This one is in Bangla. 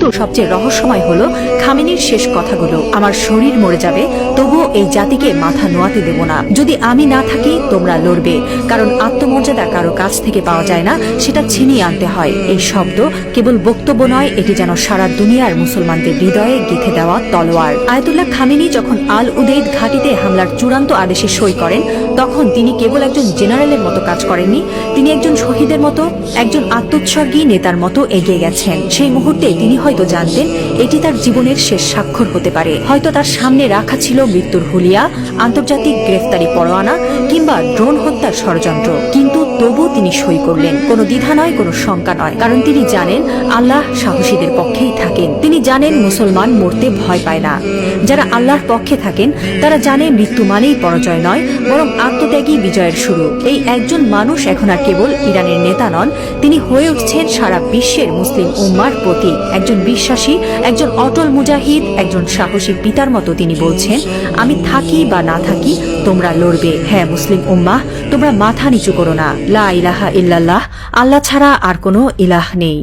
কিন্তু সবচেয়ে রহস্যময় হলো খামেনির শেষ কথাগুলো, আমার শরীর মরে যাবে তবুও এই জাতিকে মাথা নোয়াতে দেব না। যদি আমি না থাকি তোমরা লড়বে, কারণ আত্মমর্যাদা কারো কাছ থেকে পাওয়া যায় না, সেটা ছিনিয়ে আনতে হয়। এই শব্দ কেবল বক্তব্য নয়, এটি যেন সারা দুনিয়ার মুসলমানদের হৃদয়ে গেঁথে দেওয়া তলোয়ার। আয়াতুল্লাহ খামেনি যখন আল উদেইদ ঘাঁটিতে হামলার চূড়ান্ত আদেশে সই করেন, তখন তিনি কেবল একজন জেনারেলের মতো কাজ করেননি, তিনি একজন শহীদের মতো, একজন আত্মোৎসর্গী নেতার মতো এগিয়ে গেছেন। সেই মুহূর্তে তিনি হয়তো জানতেন এটি তার জীবনের শেষ স্বাক্ষর হতে পারে। হয়তো তার সামনে রাখা ছিল মৃত্যুর হুলিয়া, আন্তর্জাতিক গ্রেফতারি পরোয়ানা কিংবা ড্রোন হত্যার ষড়যন্ত্র, কিন্তু তবু তিনি সই করলেন। কোনো দ্বিধা নয়, কোনো শঙ্কা নয়, কারণ তিনি জানেন আল্লাহ সাহসীদের পক্ষেই থাকেন। তিনি জানেন মুসলমান মরতে ভয় পায় না। যারা আল্লাহর পক্ষে থাকেন তারা জানে মৃত্যু মানেই পরাজয় নয়, বরং আত্মত্যাগী বিজয়ের শুরু। এই একজন মানুষ এখন আর কেবল ইরানের নেতা নন, তিনি হয়ে উঠছেন সারা বিশ্বের মুসলিম উম্মার প্রতীক। একজন বিশ্বাসী, একজন অটল মুজাহিদ, একজন সাহসী পিতার মতো তিনি বলছেন, আমি থাকি বা না থাকি তোমরা লড়বে। হ্যাঁ মুসলিম উম্মাহ, তোমরা মাথা নিচু করো না। লা ইলাহা ইল্লাল্লাহ, আল্লাহ ছাড়া আর কোনো ইলাহ নেই।